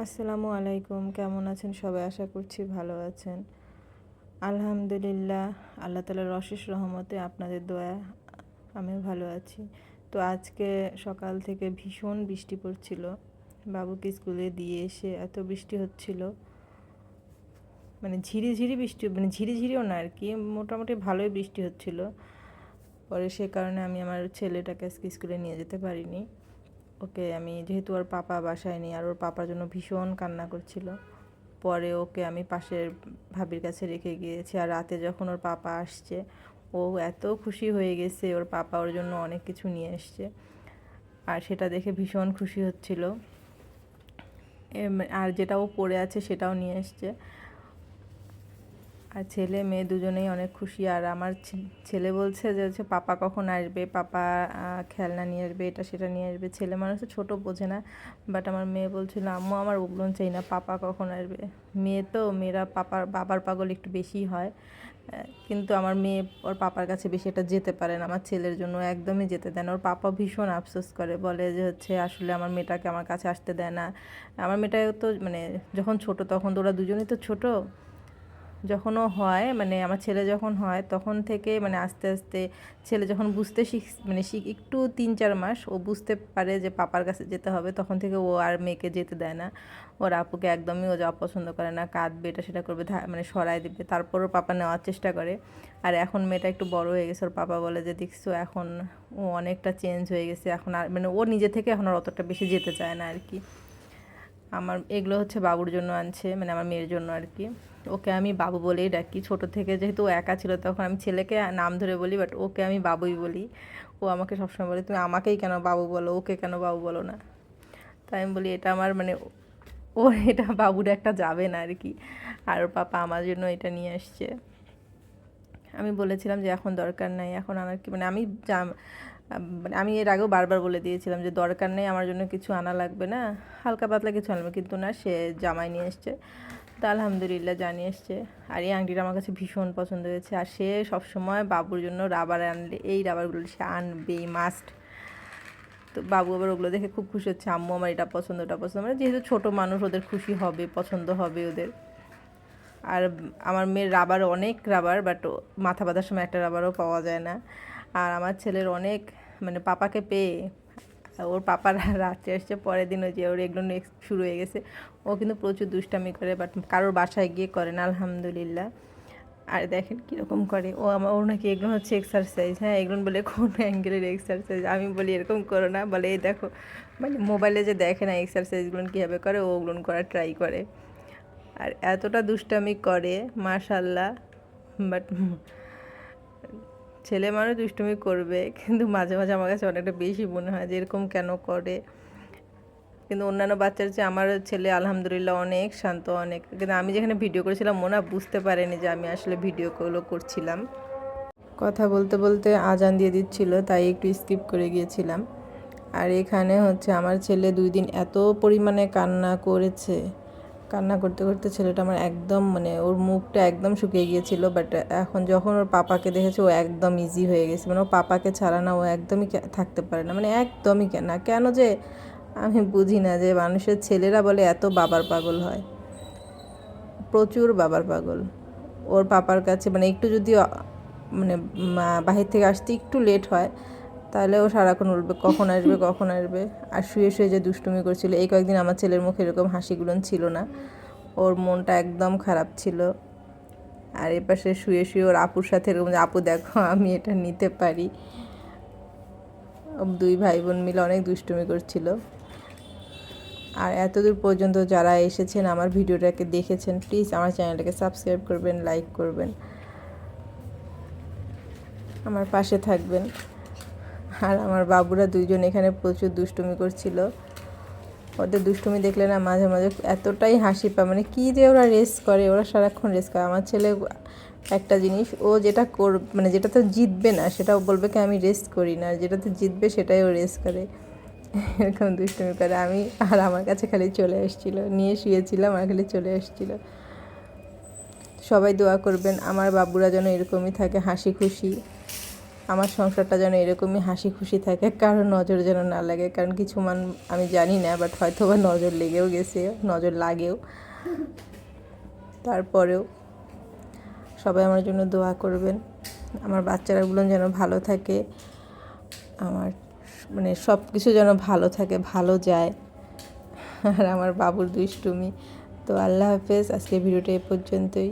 আসসালামু আলাইকুম, কেমন আছেন সবাই? আশা করছি ভালো আছেন। আলহামদুলিল্লাহ, আল্লাহ তাআলার অশেষ রহমতে আপনাদের দোয়ায় আমিও ভালো আছি। তো আজকে সকাল থেকে ভীষণ বৃষ্টি পড়ছিল। বাবুকে স্কুলে দিয়ে এসে এত বৃষ্টি হচ্ছিল, মানে ঝিরিঝিরি বৃষ্টি, মানে ঝিরিঝিরিও না আর কি, মোটামুটি ভালোই বৃষ্টি হচ্ছিল। পরে সে কারণে আমি আমার ছেলেটাকে আজকে স্কুলে নিয়ে যেতে পারিনি। ওকে আমি যেহেতু ওর পাপা বাসায় নেই, আর ওর পাপার জন্য ভীষণ কান্না করছিল, পরে ওকে আমি পাশের ভাবির কাছে রেখে গিয়েছি। আর রাতে যখন ওর পাপা আসছে, ও এত খুশি হয়ে গেছে, ওর পাপা ওর জন্য অনেক কিছু নিয়ে এসছে, আর সেটা দেখে ভীষণ খুশি হচ্ছিল। আর যেটা ও পড়ে আছে সেটাও নিয়ে এসছে। আর ছেলে মেয়ে দুজনেই অনেক খুশি। আর আমার ছেলে বলছে যে হচ্ছে পাপা কখন আসবে, পাপা খেলনা নিয়ে আসবে, এটা সেটা নিয়ে আসবে। ছেলে মানুষ তো ছোটো, বোঝে না। বাট আমার মেয়ে বলছিল আম্মু আমার ওগুলো চাই না, পাপা কখন আসবে। মেয়েরা বাবার পাগল একটু বেশি হয়, কিন্তু আমার মেয়ে ওর পাপার কাছে বেশি এটা যেতে পারে না। আমার ছেলের জন্য একদমই যেতে দেয় না। ওর পাপা ভীষণ আফসোস করে, বলে যে হচ্ছে আসলে আমার মেয়েটাকে আমার কাছে আসতে দেয় না। আমার মেয়েটা তো মানে যখন ছোট তখন তো ওরা দুজনেই তো ছোট, যখনও হয় মানে আমার ছেলে যখন হয় তখন থেকে মানে আস্তে আস্তে ছেলে যখন বুঝতে একটু 3-4 মাস ও বুঝতে পারে যে পাপার কাছে যেতে হবে, তখন থেকে ও আর মেয়েকে যেতে দেয় না। ওর আপুকে একদমই ও যাওয়া পছন্দ করে না, কাঁদবে, এটা সেটা করবে, মানে সরাই দিবে, তারপরও পাপা নেওয়ার চেষ্টা করে। আর এখন মেয়েটা একটু বড় হয়ে গেছে, ওর পাপা বলে যে দেখছো এখন ও অনেকটা চেঞ্জ হয়ে গেছে, এখন আর মানে ও নিজে থেকে এখন আর অতটা বেশি যেতে চায় না আর কি। আমার এগুলো হচ্ছে বাবুর জন্য আনছে, মানে আমার মেয়ের জন্য আর কি। ওকে আমি বাবু বলেই ডাকি, ছোট থেকে যেহেতু ও একা ছিল তখন আমি ছেলেকে নাম ধরে বলি, বাট ওকে আমি বাবুই বলি। ও আমাকে সবসময় বলে তুমি আমাকেই কেন বাবু বলো, ওকে কেন বাবু বলো না। তাই আমি বলি এটা আমার মানে ও এটা বাবুর একটা যাবে না আর কি। আর ওর পাপা আমার জন্য এটা নিয়ে আসছে। আমি বলেছিলাম যে এখন দরকার নাই, এখন আমার কি মানে মানে আমি এর আগেও বারবার বলে দিয়েছিলাম যে দরকার নেই, আমার জন্য কিছু আনা লাগবে না, হালকা পাতলা কিছু আনবে, কিন্তু না, সে জামাই নিয়ে এসছে। তা আলহামদুলিল্লাহ জানিয়ে এসছে। আর এই আংটিটা আমার কাছে ভীষণ পছন্দ হয়েছে। আর সে সবসময় বাবুর জন্য রাবার আনলে এই রাবারগুলো সে আনবেই, মাস্ট। তো বাবু আবার ওগুলো দেখে খুব খুশি হচ্ছে, আম্মু আমার এটা পছন্দ ওটা পছন্দ, মানে যেহেতু ছোটো মানুষ ওদের খুশি হবে, পছন্দ হবে ওদের। আর আমার মেয়ের রাবার, অনেক রাবার, বাট মাথা বাঁধার সময় একটা রাবারও পাওয়া যায় না। আর আমার ছেলের অনেক মানে পাপাকে পেয়ে ওর পাপার রাত্রে আসছে পরের দিন, ওই যে ওর এগুলো শুরু হয়ে গেছে। ও কিন্তু প্রচুর দুষ্টামি করে, বাট কারোর বাসায় গিয়ে করে না, আলহামদুলিল্লাহ। আর দেখেন কীরকম করে ওর নাকি এগুলো হচ্ছে এক্সারসাইজ। হ্যাঁ, এগুলো বলে কোন অ্যাঙ্গেলের এক্সারসাইজ, আমি বলি এরকম করো না, বলে এই দেখো, মানে মোবাইলে যে দেখে না এক্সারসাইজগুলো কীভাবে করে, ওগুলো করার ট্রাই করে। আর এতটা দুষ্টামি করে মাশাল্লাহ। বাট ছেলে মানুষ দুষ্টুমি করবে, কিন্তু মাঝে মাঝে আমার কাছে অনেকটা বেশি মনে হয় যে এরকম কেন করে। কিন্তু অন্যান্য বাচ্চার চেয়ে আমার ছেলে আলহামদুলিল্লাহ অনেক শান্ত, অনেক। কিন্তু আমি যেখানে ভিডিও করেছিলাম মোনা বুঝতে পারেনি যে আমি আসলে ভিডিওগুলো করছিলাম। কথা বলতে বলতে আজান দিয়ে দিচ্ছিল, তাই একটু স্কিপ করে গিয়েছিলাম। আর এখানে হচ্ছে আমার ছেলে 2 দিন এত পরিমাণে কান্না করেছে, কান্না করতে করতে ছেলেটা আমার একদম মানে ওর মুখটা একদম শুকিয়ে গিয়েছিল। বাট এখন যখন ওর পাপাকে দেখেছে ও একদম ইজি হয়ে গেছে, মানে ও পাপাকে ছাড়া না ও একদমই থাকতে পারে না, মানে একদমই না। কেন যে আমি বুঝি না যে মানুষের ছেলেরা বলে এত বাবার পাগল হয়, প্রচুর বাবার পাগল। ওর পাপার কাছে মানে একটু যদি মানে বাহির থেকে আসতে একটু লেট হয়, তাহলে ও সারাক্ষণ বলবে কখন আসবে কখন আসবে। আর শুয়ে শুয়ে যে দুষ্টুমি করছিল, এই কয়েকদিন আমার ছেলের মুখে এরকম হাসিগুলো ছিল না, ওর মনটা একদম খারাপ ছিল। আর এপাশে শুয়ে শুয়ে ওর আপুর সাথে এরকম, আপু দেখো আমি এটা নিতে পারি। 2 ভাই বোন মিলে অনেক দুষ্টুমি করছিল। আর এতদূর পর্যন্ত যারা এসেছেন আমার ভিডিওটাকে দেখেছেন, প্লিজ আমার চ্যানেলটাকে সাবস্ক্রাইব করবেন, লাইক করবেন, আমার পাশে থাকবেন। আর আমার বাবুরা 2জন এখানে প্রচুর দুষ্টুমি করছিল। ওদের দুষ্টুমি দেখলে না মাঝে মাঝে এতটাই হাসি পায়, মানে কী যে ওরা রেস করে, ওরা সারাক্ষণ রেস করে। আমার ছেলে একটা জিনিস, ও যেটা মানে যেটাতে জিতবে না সেটাও বলবে কি আমি রেস করি না, আর যেটাতে জিতবে সেটাই ও রেস করে, এরকম দুষ্টুমি করে। আর আমার কাছে খালি চলে আসছিল, নিয়ে শুয়েছিলাম আর খালি চলে আসছিল। সবাই দোয়া করবেন আমার বাবুরা যেন এরকমই থাকে, হাসি খুশি। আমার সংসারটা যেন এরকমই হাসি খুশি থাকে, কারো নজর যেন না লাগে। কারণ কিছু আমি জানি না, বাট হয়তো বা নজর লেগেও গেছে, নজর লাগেও। তারপরেও সবাই আমার জন্য দোয়া করবেন, আমার বাচ্চারাগুলো যেন ভালো থাকে, আমার মানে সব কিছু যেন ভালো থাকে, ভালো যায়, আর আমার বাবুর দুষ্টুমি। তো আল্লাহ হাফেজ, আজকে ভিডিওটা এ পর্যন্তই।